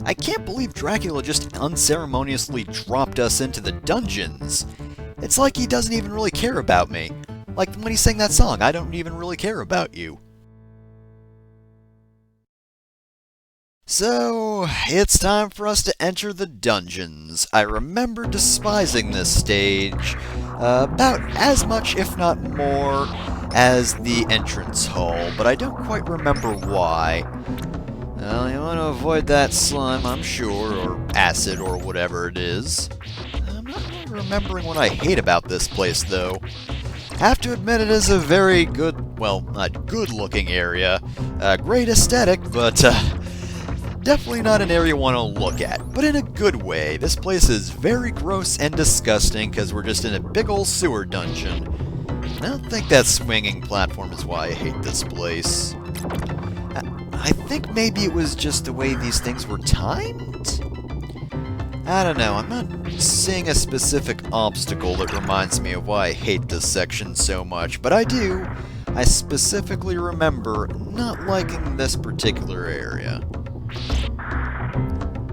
I can't believe Dracula just unceremoniously dropped us into the dungeons. It's like he doesn't even really care about me. Like when he sang that song, I don't even really care about you. So, it's time for us to enter the dungeons. I remember despising this stage about as much, if not more, as the entrance hall, but I don't quite remember why. Well, you want to avoid that slime, I'm sure, or acid, or whatever it is. I'm not really remembering what I hate about this place, though. Have to admit it is a very good, well, not good-looking area. Great aesthetic, but definitely not an area you want to look at, but in a good way. This place is very gross and disgusting because we're just in a big old sewer dungeon. I don't think that swinging platform is why I hate this place. I think maybe it was just the way these things were timed? I don't know, I'm not seeing a specific obstacle that reminds me of why I hate this section so much, but I do. I specifically remember not liking this particular area.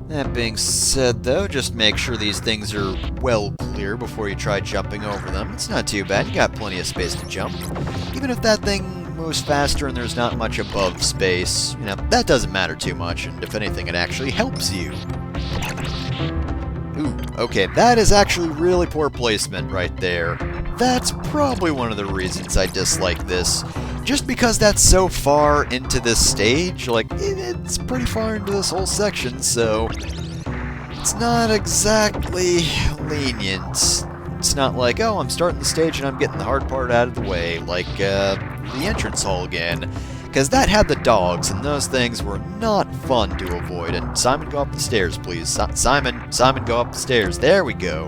That being said, though, just make sure these things are well clear before you try jumping over them. It's not too bad, you got plenty of space to jump. Even if that thing moves faster and there's not much above space, you know, that doesn't matter too much, and if anything, it actually helps you. Ooh, okay, that is actually really poor placement right there. That's probably one of the reasons I dislike this. Just because that's so far into this stage, like, it's pretty far into this whole section, so it's not exactly lenient. It's not like, oh, I'm starting the stage and I'm getting the hard part out of the way, like the entrance hall again. Because that had the dogs, and those things were not fun to avoid. And Simon, go up the stairs, please. Simon, go up the stairs. There we go.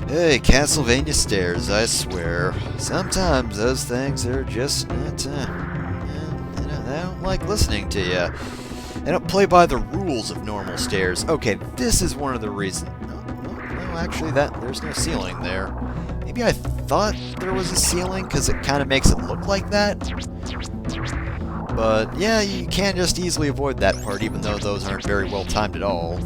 Hey, Castlevania stairs, I swear. Sometimes those things are just not, they don't like listening to you. They don't play by the rules of normal stairs. Okay, this is one of the reasons. No, actually, there's no ceiling there. Maybe I thought there was a ceiling because it kind of makes it look like that. But yeah, you can't just easily avoid that part, even though those aren't very well timed at all.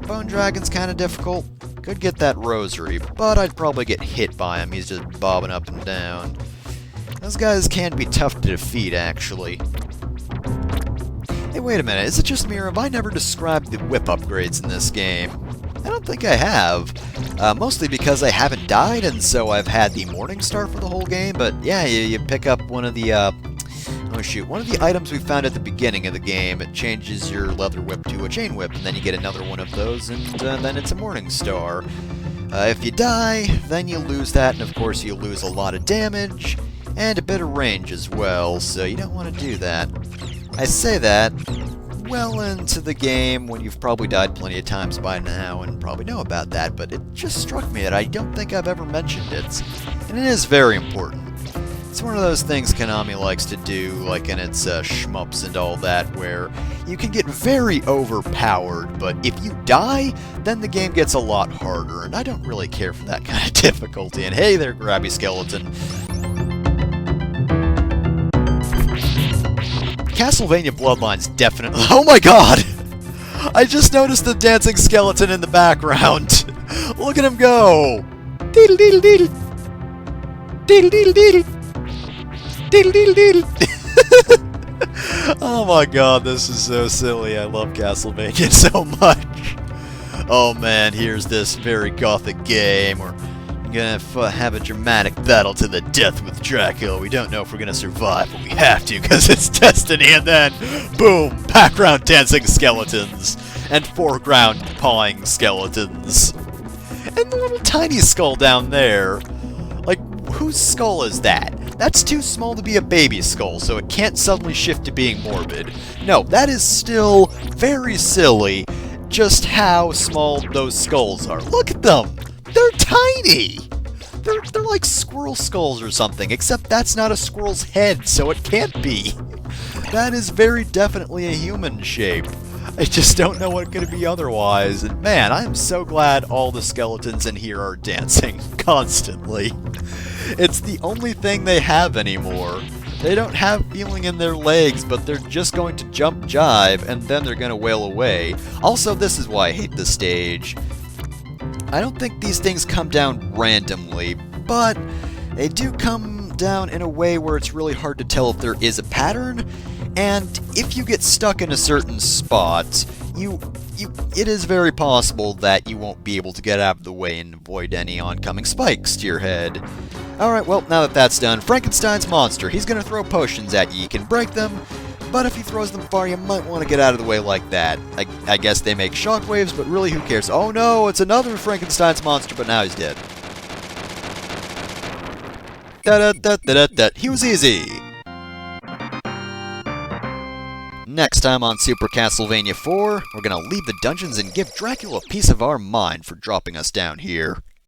Bone Dragon's kind of difficult. Could get that rosary, but I'd probably get hit by him. He's just bobbing up and down. Those guys can be tough to defeat, actually. Hey, wait a minute. Is it just me, or have I never described the whip upgrades in this game? I don't think I have. Mostly because I haven't died, and so I've had the Morning Star for the whole game, but yeah, you pick up one of the, one of the items we found at the beginning of the game. It changes your leather whip to a chain whip, and then you get another one of those, and then it's a Morning Star. If you die, then you lose that, and of course you lose a lot of damage, and a bit of range as well, so you don't want to do that. I say that well into the game when you've probably died plenty of times by now and probably know about that, but it just struck me that I don't think I've ever mentioned it, and it is very important. It's one of those things Konami likes to do, like in its shmups and all that, where you can get very overpowered, but if you die, then the game gets a lot harder, and I don't really care for that kind of difficulty. And hey there, grabby skeleton. Castlevania Bloodlines definitely... Oh my god! I just noticed the dancing skeleton in the background. Look at him go! Deedle deedle deedle! Deedle deedle deedle! Deedle deedle deedle! Oh my god, this is so silly. I love Castlevania so much. Oh man, here's this very gothic game. We're gonna have a dramatic battle to the death with Dracula. We don't know if we're gonna survive, but we have to because it's destiny. And then, boom, background dancing skeletons and foreground pawing skeletons. And the little tiny skull down there. Like, whose skull is that? That's too small to be a baby skull, so it can't suddenly shift to being morbid. No, that is still very silly, just how small those skulls are. Look at them! They're tiny! They're like squirrel skulls or something, except that's not a squirrel's head, so it can't be. That is very definitely a human shape. I just don't know what it could be otherwise, and man, I am so glad all the skeletons in here are dancing constantly. It's the only thing they have anymore. They don't have feeling in their legs, but they're just going to jump jive, and then they're going to wail away. Also, this is why I hate this stage. I don't think these things come down randomly, but they do come down in a way where it's really hard to tell if there is a pattern, and if you get stuck in a certain spot, it is very possible that you won't be able to get out of the way and avoid any oncoming spikes to your head. Alright, well, now that that's done, Frankenstein's monster. He's going to throw potions at you. You can break them, but if he throws them far, you might want to get out of the way like that. I guess they make shockwaves, but really, who cares? Oh no, it's another Frankenstein's monster, but now he's dead. Da-da-da-da-da-da. He was easy! Next time on Super Castlevania 4, we're gonna leave the dungeons and give Dracula a piece of our mind for dropping us down here.